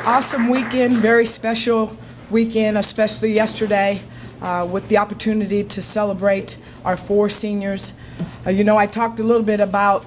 Awesome weekend, very special weekend, especially yesterday with the opportunity to celebrate our 4 seniors. I talked a little bit about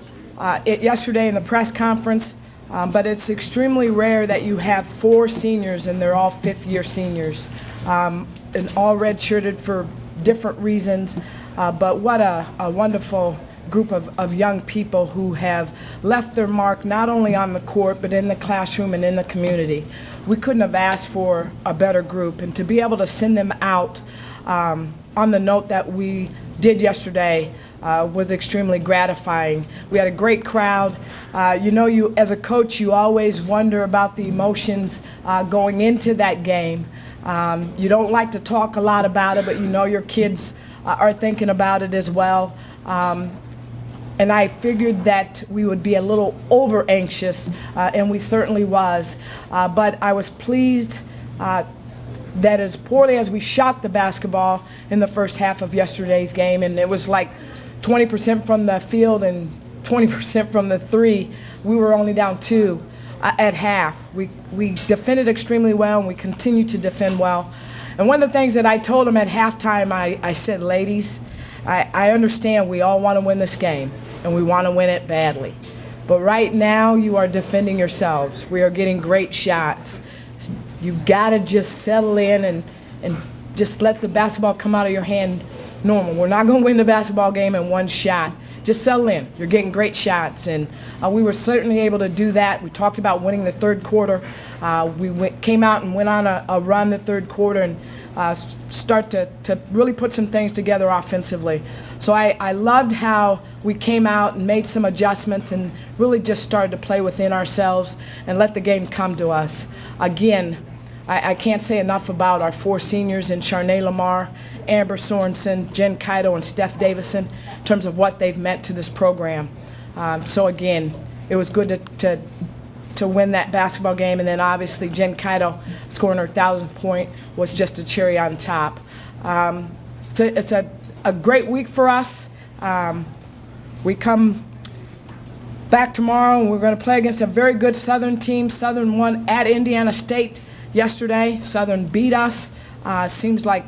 it yesterday in the press conference, but it's extremely rare that you have 4 seniors and they're all 5th-year seniors and all redshirted for different reasons. But what a wonderful group of young people who have left their mark not only on the court but in the classroom and in the community. We couldn't have asked for a better group, and to be able to send them out on the note that we did yesterday was extremely gratifying. We had a great crowd. You as a coach, you always wonder about the emotions going into that game. You don't like to talk a lot about it, but your kids are thinking about it as well. And I figured that we would be a little over anxious, and we certainly was. But I was pleased that as poorly as we shot the basketball in the first half of yesterday's game, and it was like 20% from the field and 20% from the 3, we were only down 2 at half. We defended extremely well, and we continue to defend well. And one of the things that I told them at halftime, I said, ladies, I understand we all want to win this game, and we want to win it badly. But right now, you are defending yourselves. We are getting great shots. You've got to just settle in and just let the basketball come out of your hand normal. We're not going to win the basketball game in one shot. Just settle in. You're getting great shots. And we were certainly able to do that. We talked about winning the third quarter. Came out and went on a run the third quarter and start to really put some things together offensively. So I loved how we came out and made some adjustments and really just started to play within ourselves and let the game come to us. Again, I can't say enough about our 4 seniors in Charnay Lamar, Amber Sorensen, Jen Kaido, and Steph Davison in terms of what they've meant to this program. So again, it was good to win that basketball game, and then obviously Jen Kaido scoring her 1,000th point was just a cherry on top. It's a great week for us. We come back tomorrow, and we're going to play against a very good Southern team. Southern won at Indiana State yesterday. Southern beat us. Seems like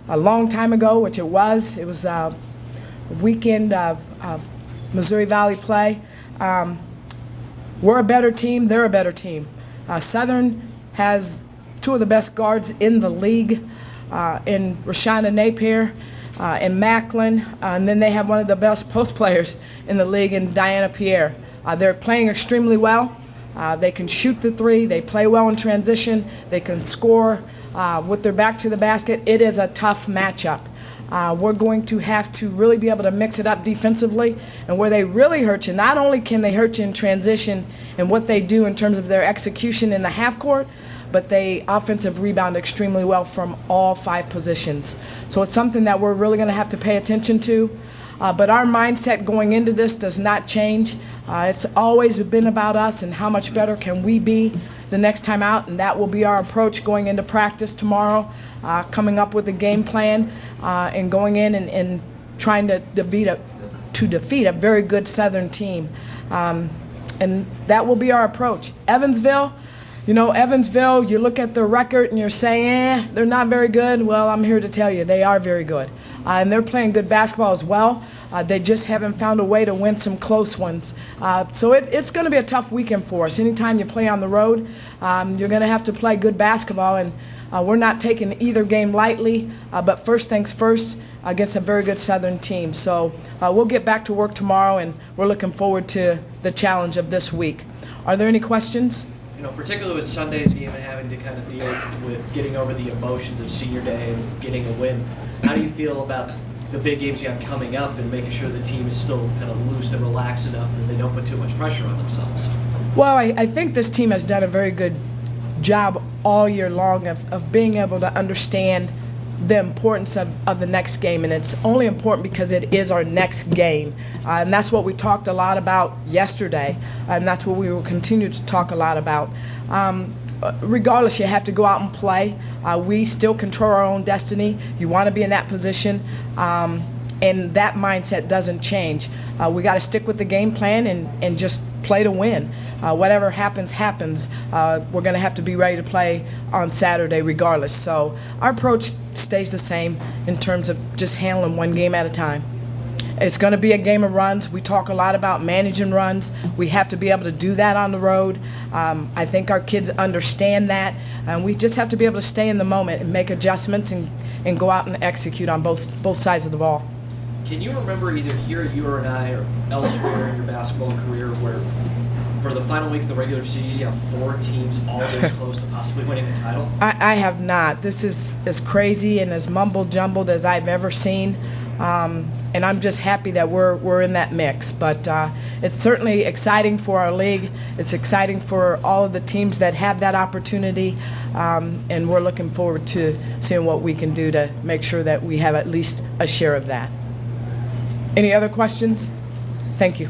a long time ago, which it was. It was a weekend of Missouri Valley play. We're a better team. They're a better team. Southern has 2 of the best guards in the league in Rashonda Napier and Macklin. And then they have one of the best post players in the league in Diana Pierre. They're playing extremely well. They can shoot the 3. They play well in transition. They can score with their back to the basket. It is a tough matchup. We're going to have to really be able to mix it up defensively, and where they really hurt you, not only can they hurt you in transition and what they do in terms of their execution in the half court, but they offensive rebound extremely well from all 5 positions. So it's something that we're really going to have to pay attention to. But our mindset going into this does not change. It's always been about us and how much better can we be the next time out, and that will be our approach going into practice tomorrow, coming up with a game plan and going in and trying to defeat a very good Southern team. And that will be our approach. Evansville, you look at their record and you're saying, they're not very good. Well, I'm here to tell you they are very good. And they're playing good basketball as well. They just haven't found a way to win some close ones. So it's going to be a tough weekend for us. Anytime you play on the road, you're going to have to play good basketball. And we're not taking either game lightly. But first things first, against a very good Southern team. So we'll get back to work tomorrow, and we're looking forward to the challenge of this week. Are there any questions? Particularly with Sunday's game and having to kind of deal with getting over the emotions of senior day and getting a win, how do you feel about the big games you have coming up and making sure the team is still kind of loose and relaxed enough that they don't put too much pressure on themselves? Well, I think this team has done a very good job all year long of being able to understand the importance of the next game, and it's only important because it is our next game, and that's what we talked a lot about yesterday, and that's what we will continue to talk a lot about. Regardless, you have to go out and play. We still control our own destiny. You want to be in that position. and that mindset doesn't change. We got to stick with the game plan and just play to win. Whatever happens, happens. We're going to have to be ready to play on Saturday regardless. So our approach stays the same in terms of just handling one game at a time. It's going to be a game of runs. We talk a lot about managing runs. We have to be able to do that on the road. I think our kids understand that, and we just have to be able to stay in the moment and make adjustments and go out and execute on both sides of the ball. Can you remember either here at UNI or elsewhere in your basketball career where for the final week of the regular season you have 4 teams all this close to possibly winning the title? I have not. This is as crazy and as mumble-jumbled as I've ever seen. And I'm just happy that we're in that mix. But it's certainly exciting for our league. It's exciting for all of the teams that have that opportunity. And we're looking forward to seeing what we can do to make sure that we have at least a share of that. Any other questions? Thank you.